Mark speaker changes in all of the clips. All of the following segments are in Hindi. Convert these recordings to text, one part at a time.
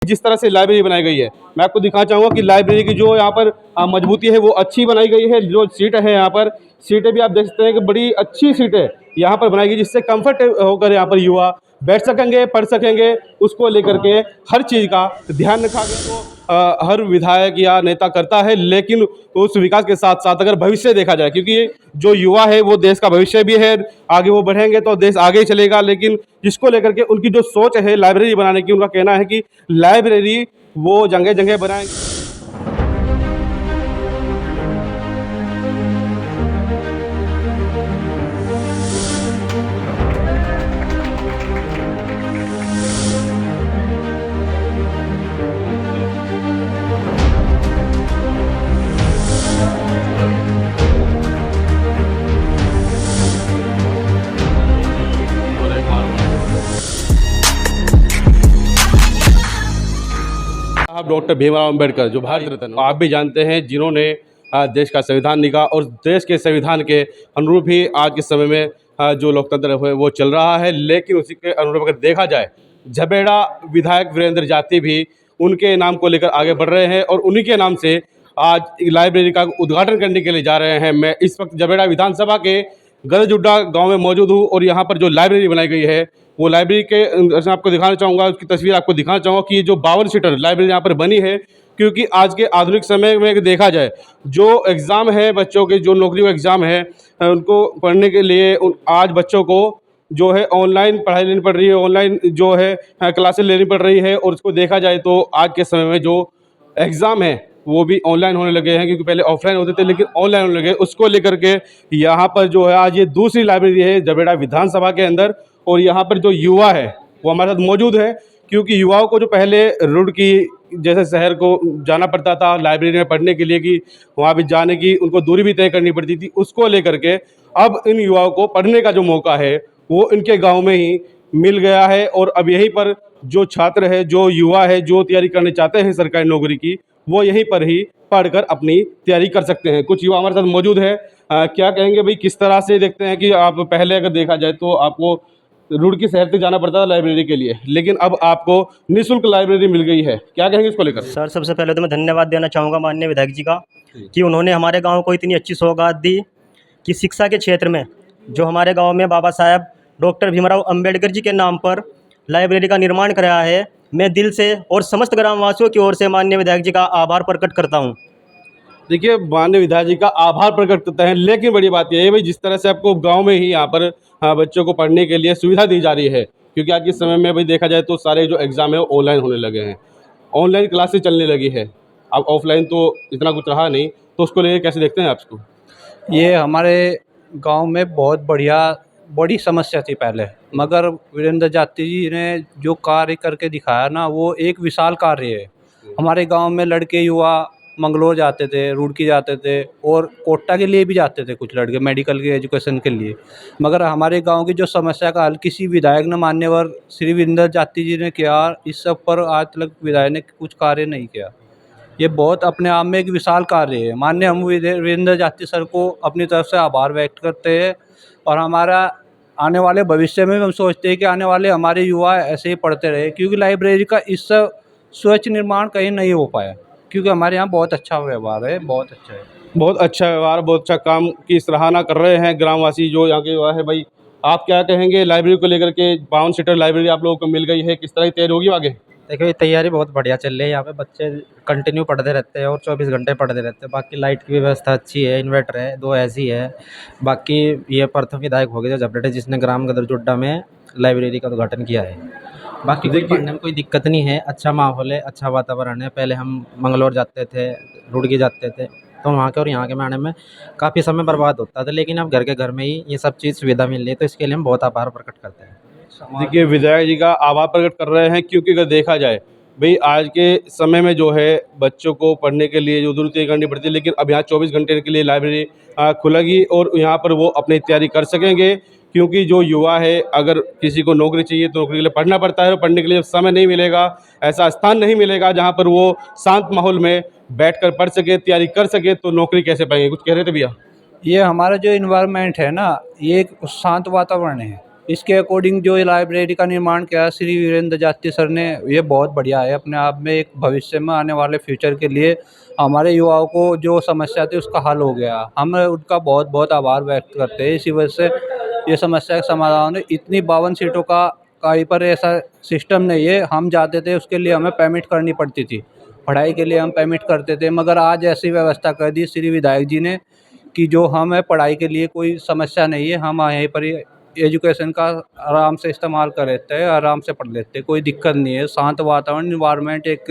Speaker 1: जिस तरह से लाइब्रेरी बनाई गई है, मैं आपको दिखाना चाहूँगा कि लाइब्रेरी की जो यहाँ पर मजबूती है वो अच्छी बनाई गई है। जो सीट है यहाँ पर, सीटें भी आप देख सकते हैं कि बड़ी अच्छी सीटें यहाँ पर बनाई गई, जिससे कंफर्ट होकर यहाँ पर युवा बैठ सकेंगे, पढ़ सकेंगे। उसको लेकर के हर चीज़ का ध्यान रखा गया। तो हर विधायक या नेता करता है, लेकिन उस विकास के साथ साथ अगर भविष्य देखा जाए, क्योंकि जो युवा है वो देश का भविष्य भी है, आगे वो बढ़ेंगे तो देश आगे ही चलेगा। लेकिन जिसको लेकर के उनकी जो सोच है लाइब्रेरी बनाने की, उनका कहना है कि लाइब्रेरी वो जगह जगह बनाएंगे। आप डॉक्टर भीमराव अंबेडकर जो भारत रत्न आप भी जानते हैं, जिन्होंने देश का संविधान लिखा और देश के संविधान के अनुरूप ही आज के समय में जो लोकतंत्र है वो चल रहा है। लेकिन उसी के अनुरूप अगर देखा जाए, झबेड़ा विधायक वीरेंद्र जाती भी उनके नाम को लेकर आगे बढ़ रहे हैं और उन्हीं के नाम से आज लाइब्रेरी का उद्घाटन करने के लिए जा रहे हैं। मैं इस वक्त झबेड़ा विधानसभा के गरजुड्डा गांव में मौजूद हूँ और यहाँ पर जो लाइब्रेरी बनाई गई है वो लाइब्रेरी के मैं आपको दिखाना चाहूँगा, उसकी तस्वीर आपको दिखाना चाहूँगा कि ये जो 52 सीटर लाइब्रेरी यहाँ पर बनी है। क्योंकि आज के आधुनिक समय में देखा जाए, जो एग्ज़ाम है बच्चों के, जो नौकरी का एग्ज़ाम है, उनको पढ़ने के लिए आज बच्चों को जो है ऑनलाइन पढ़ाई लेनी पड़ रही है, ऑनलाइन जो है क्लासेस लेनी पड़ रही है। और उसको देखा जाए तो आज के समय में जो एग्ज़ाम है वो भी ऑनलाइन होने लगे हैं, क्योंकि पहले ऑफलाइन होते थे लेकिन ऑनलाइन होने लगे। उसको लेकर के यहाँ पर जो है आज ये दूसरी लाइब्रेरी है झबेड़ा विधानसभा के अंदर। और यहाँ पर जो युवा है वो हमारे साथ मौजूद है, क्योंकि युवाओं को जो पहले रुड़की जैसे शहर को जाना पड़ता था लाइब्रेरी में पढ़ने के लिए, कि वहाँ भी जाने की उनको दूरी भी तय करनी पड़ती थी, उसको लेकर के अब इन युवाओं को पढ़ने का जो मौका है वो इनके गांव में ही मिल गया है। और अब यहीं पर जो छात्र है, जो युवा है, जो तैयारी करने चाहते हैं सरकारी नौकरी की, वो यहीं पर ही पढ़कर अपनी तैयारी कर सकते हैं। कुछ युवा हमारे साथ मौजूद है। क्या कहेंगे भाई, किस तरह से देखते हैं कि आप पहले अगर देखा जाए तो आपको रुड़की शहर तक जाना पड़ता था लाइब्रेरी के लिए, लेकिन अब आपको निःशुल्क लाइब्रेरी मिल गई है, क्या कहेंगे इसको लेकर?
Speaker 2: सर, सबसे पहले तो मैं धन्यवाद देना चाहूँगा माननीय विधायक जी का कि उन्होंने हमारे गांव को इतनी अच्छी सौगात दी कि शिक्षा के क्षेत्र में जो हमारे गांव में बाबा साहब डॉक्टर भीमराव अंबेडकर जी के नाम पर लाइब्रेरी का निर्माण कराया है। मैं दिल से और समस्त ग्रामवासियों की ओर से माननीय विधायक जी का आभार प्रकट करता हूँ।
Speaker 1: देखिए, माननीय विधायक जी का आभार प्रकट करते हैं, लेकिन बड़ी बात यह है भाई, जिस तरह से आपको गांव में ही यहाँ पर बच्चों को पढ़ने के लिए सुविधा दी जा रही है, क्योंकि आज के समय में भाई देखा जाए तो सारे जो एग्ज़ाम है वो ऑनलाइन होने लगे हैं, ऑनलाइन क्लासेस चलने लगी है। अब ऑफलाइन तो इतना कुछ रहा नहीं, तो उसको लेकर कैसे देखते हैं आप इसको?
Speaker 3: ये हमारे गांव में बहुत बड़ी समस्या थी पहले, मगर वीरेंद्र जाती जी ने जो कार्य करके दिखाया ना, वो एक विशाल कार्य है। हमारे गांव में लड़के युवा मंगलोर जाते थे, रुड़की जाते थे और कोटा के लिए भी जाते थे कुछ लड़के मेडिकल के एजुकेशन के लिए, मगर हमारे गांव की जो समस्या का हल किसी विधायक ने मान्यवर श्री वीरेंद्र जाती जी ने किया। इस सब पर आज तक विधायक ने कुछ कार्य नहीं किया। ये बहुत अपने आप में एक विशाल कार्य है। माननीय हम वीरेंद्र जाती सर को अपनी तरफ से आभार व्यक्त करते हैं और हमारा आने वाले भविष्य में हम सोचते हैं कि आने वाले हमारे युवा ऐसे ही पढ़ते रहे, क्योंकि लाइब्रेरी का इस स्वच्छ निर्माण कहीं नहीं हो पाया, क्योंकि हमारे यहाँ बहुत अच्छा व्यवहार है, बहुत अच्छा है।
Speaker 1: बहुत अच्छा व्यवहार, बहुत अच्छा काम की सराहना कर रहे हैं ग्रामवासी जो यहाँ के युवा है। भाई, आप क्या कहेंगे लाइब्रेरी को लेकर के? 52 सीटर लाइब्रेरी आप लोगों को मिल गई है, किस तरह की तैयारी होगी आगे?
Speaker 4: देखिए, ये तैयारी बहुत बढ़िया चल रही है। यहाँ पे बच्चे कंटिन्यू पढ़ते रहते हैं और 24 घंटे पढ़ते रहते हैं। बाकी लाइट की व्यवस्था अच्छी है, इन्वर्टर है, 2 एसी है। बाकी ये प्रथम विधायक हो गए जो झबरेटे, जिसने ग्राम गदरजुड्डा में लाइब्रेरी का उद्घाटन किया है। बाकी कोई पढ़ने में कोई दिक्कत नहीं है, अच्छा माहौल है, अच्छा वातावरण है। पहले हम मंगलौर जाते थे, रुड़की जाते थे, तो वहाँ के और यहाँ के में आने में काफ़ी समय बर्बाद होता था, लेकिन अब घर के घर में ही ये सब चीज़ सुविधा मिल रही है, तो इसके लिए हम बहुत आभार प्रकट करते हैं।
Speaker 1: देखिए, विधायक जी का आभार प्रकट कर रहे हैं, क्योंकि अगर देखा जाए भाई आज के समय में जो है बच्चों को पढ़ने के लिए जो दूरी तय करनी पड़ती है, लेकिन अब यहाँ 24 घंटे के लिए लाइब्रेरी खुलेगी और यहाँ पर वो अपनी तैयारी कर सकेंगे। क्योंकि जो युवा है, अगर किसी को नौकरी चाहिए तो नौकरी के लिए पढ़ना पड़ता है, और पढ़ने के लिए समय नहीं मिलेगा, ऐसा स्थान नहीं मिलेगा जहाँ पर वो शांत माहौल में बैठकर पढ़ सके, तैयारी कर सके, तो नौकरी कैसे पाएंगे? कुछ कह रहे थे भैया?
Speaker 3: ये हमारा जो इन्वायरमेंट है ना, ये एक शांत वातावरण है। इसके अकॉर्डिंग जो ये लाइब्रेरी का निर्माण किया है श्री वीरेंद्र जाती सर ने, ये बहुत बढ़िया है। अपने आप में एक भविष्य में आने वाले फ्यूचर के लिए हमारे युवाओं को जो समस्या थी उसका हल हो गया। हम उनका बहुत बहुत आभार व्यक्त करते हैं। इसी वजह से ये समस्या का समाधान है। इतनी 52 सीटों का कहीं पर ऐसा सिस्टम नहीं है। हम जाते थे उसके लिए हमें पेमेंट करनी पड़ती थी, पढ़ाई के लिए हम पेमेंट करते थे, मगर आज ऐसी व्यवस्था कर दी श्री विधायक जी ने कि जो हमें पढ़ाई के लिए कोई समस्या नहीं है। हम यहीं पर ही एजुकेशन का आराम से इस्तेमाल कर लेते हैं, आराम से पढ़ लेते हैं, कोई दिक्कत नहीं है। शांत वातावरण, इन्वायरमेंट, एक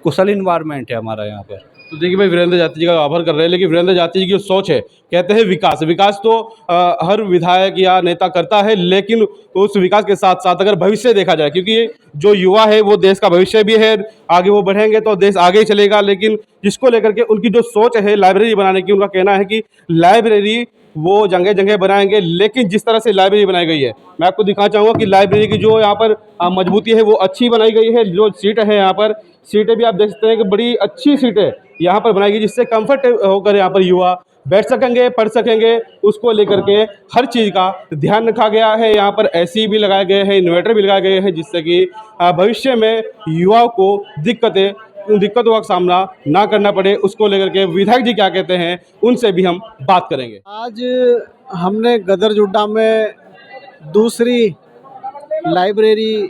Speaker 3: कुशल इन्वायरमेंट है हमारा यहाँ पर।
Speaker 1: तो देखिए भाई, वीरेंद्र जाती जी का आभार कर रहे हैं, लेकिन वीरेंद्र जाती जी की जो सोच है, कहते हैं विकास विकास तो हर विधायक या नेता करता है, लेकिन उस विकास के साथ साथ अगर भविष्य देखा जाए, क्योंकि जो युवा है वो देश का भविष्य भी है, आगे वो बढ़ेंगे तो देश आगे ही चलेगा। लेकिन जिसको लेकर के उनकी जो सोच है लाइब्रेरी बनाने की, उनका कहना है कि लाइब्रेरी वो जगह जगह बनाएंगे, लेकिन जिस तरह से लाइब्रेरी बनाई गई है, मैं आपको दिखाना चाहूँगा कि लाइब्रेरी की जो यहाँ पर मजबूती है वो अच्छी बनाई गई है। जो सीट है यहाँ पर, सीटें भी आप देख सकते हैं कि बड़ी अच्छी सीटें यहाँ पर बनाई गई, जिससे कंफर्ट होकर यहाँ पर युवा बैठ सकेंगे, पढ़ सकेंगे। उसको लेकर के हर चीज़ का ध्यान रखा गया है। यहाँ पर एसी भी लगाए गए हैं, इन्वर्टर भी लगाए गए हैं, जिससे कि भविष्य में युवाओं को दिक्कतों का सामना ना करना पड़े। उसको लेकर के विधायक जी क्या कहते हैं, उनसे भी हम बात करेंगे।
Speaker 5: आज हमने गदरजुड्डा में दूसरी लाइब्रेरी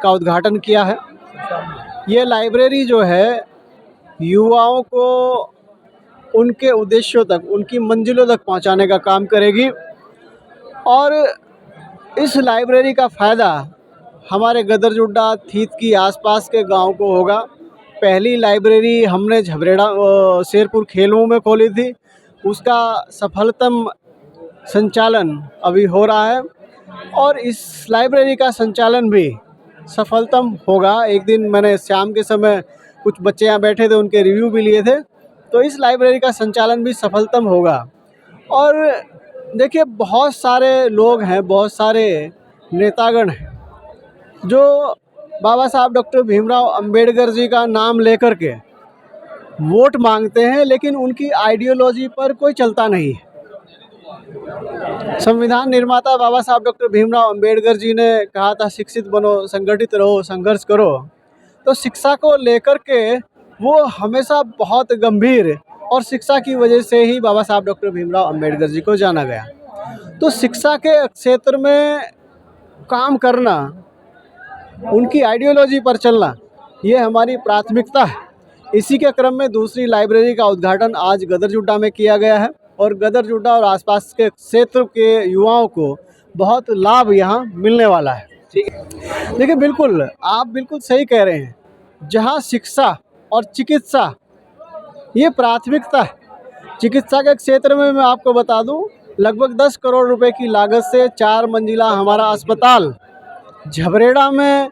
Speaker 5: का उद्घाटन किया है। ये लाइब्रेरी जो है युवाओं को उनके उद्देश्यों तक, उनकी मंजिलों तक पहुंचाने का काम करेगी। और इस लाइब्रेरी का फ़ायदा हमारे गदरजुड्डा, थीत की आसपास के गांव को होगा। पहली लाइब्रेरी हमने झबरेड़ा शेरपुर खेलों में खोली थी, उसका सफलतम संचालन अभी हो रहा है और इस लाइब्रेरी का संचालन भी सफलतम होगा। एक दिन मैंने शाम के समय कुछ बच्चे यहाँ बैठे थे, उनके रिव्यू भी लिए थे, तो इस लाइब्रेरी का संचालन भी सफलतम होगा। और देखिए, बहुत सारे लोग हैं, बहुत सारे नेतागण हैं जो बाबा साहब डॉक्टर भीमराव अंबेडकर जी का नाम लेकर के वोट मांगते हैं, लेकिन उनकी आइडियोलॉजी पर कोई चलता नहीं है। संविधान निर्माता बाबा साहब डॉक्टर भीमराव अंबेडकर जी ने कहा था, शिक्षित बनो, संगठित रहो, संघर्ष करो। तो शिक्षा को लेकर के वो हमेशा बहुत गंभीर, और शिक्षा की वजह से ही बाबा साहब डॉक्टर भीमराव अंबेडकर जी को जाना गया। तो शिक्षा के क्षेत्र में काम करना, उनकी आइडियोलॉजी पर चलना, ये हमारी प्राथमिकता है। इसी के क्रम में दूसरी लाइब्रेरी का उद्घाटन आज गदरजुड्डा में किया गया है और गदरजुड्डा और आसपास के क्षेत्र के युवाओं को बहुत लाभ यहाँ मिलने वाला है। देखिए, बिल्कुल आप बिल्कुल सही कह रहे हैं। जहाँ शिक्षा और चिकित्सा ये प्राथमिकता है। चिकित्सा के क्षेत्र में मैं आपको बता दूं, लगभग 10 करोड़ रुपए की लागत से 4 मंजिला हमारा अस्पताल झबरेड़ा में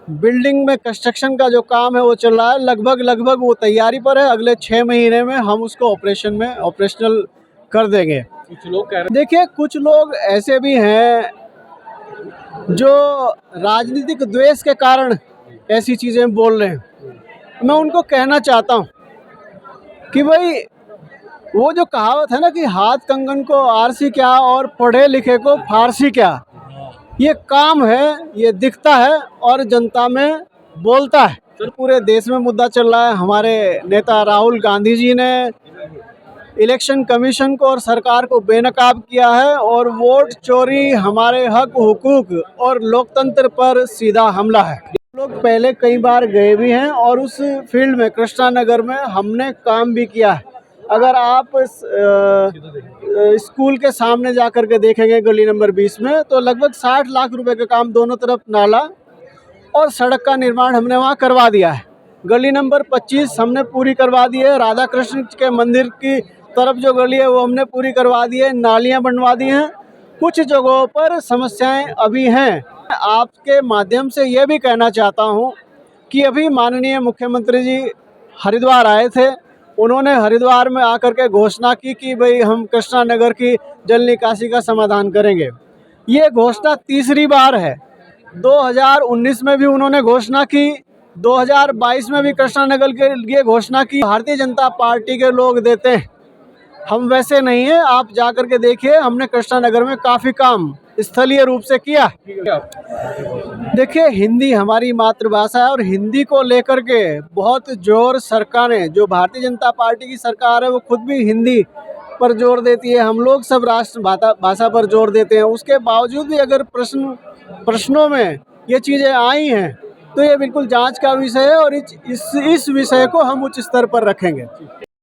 Speaker 5: बिल्डिंग में कंस्ट्रक्शन का जो काम है वो चल रहा है। लगभग वो तैयारी पर है। अगले 6 महीने में हम उसको ऑपरेशनल कर देंगे।
Speaker 1: कुछ लोग कह रहे
Speaker 5: देखिए, कुछ लोग ऐसे भी हैं जो राजनीतिक द्वेष के कारण ऐसी चीज़ें बोल रहे हैं। मैं उनको कहना चाहता हूँ कि भाई, वो जो कहावत है ना कि हाथ कंगन को आरसी क्या और पढ़े लिखे को फारसी क्या, ये काम है, ये दिखता है और जनता में बोलता है। पूरे देश में मुद्दा चल रहा है। हमारे नेता राहुल गांधी जी ने इलेक्शन कमीशन को और सरकार को बेनकाब किया है और वोट चोरी, हमारे हक हुकूक और लोकतंत्र पर सीधा हमला है। लोग पहले कई बार गए भी हैं और उस फील्ड में, कृष्णा नगर में, हमने काम भी किया है। अगर आप स्कूल के सामने जा कर के देखेंगे गली नंबर 20 में, तो लगभग 60 लाख रुपए का काम, दोनों तरफ नाला और सड़क का निर्माण हमने वहाँ करवा दिया है। गली नंबर 25 हमने पूरी करवा दी है। राधा कृष्ण के मंदिर की तरफ जो गली है वो हमने पूरी करवा दी है, नालियाँ बनवा दी हैं। कुछ जगहों पर समस्याएं अभी हैं। आपके माध्यम से ये भी कहना चाहता हूँ कि अभी माननीय मुख्यमंत्री जी हरिद्वार आए थे। उन्होंने हरिद्वार में आकर के घोषणा की कि भाई हम कृष्णा नगर की जल निकासी का समाधान करेंगे। ये घोषणा तीसरी बार है। 2019 में भी उन्होंने घोषणा की, 2022 में भी कृष्णा नगर के लिए घोषणा की। भारतीय जनता पार्टी के लोग देते हैं, हम वैसे नहीं हैं। आप जा कर के देखिए, हमने कृष्णा नगर में काफ़ी काम स्थलीय रूप से किया। देखिए, हिंदी हमारी मातृभाषा है और हिंदी को लेकर के बहुत जोर सरकारें, जो भारतीय जनता पार्टी की सरकार है वो खुद भी हिंदी पर जोर देती है, हम लोग सब राष्ट्र भाषा पर जोर देते हैं। उसके बावजूद भी अगर प्रश्नों में ये चीज़ें आई हैं तो ये बिल्कुल जांच का विषय है और इस विषय को हम उच्च स्तर पर रखेंगे।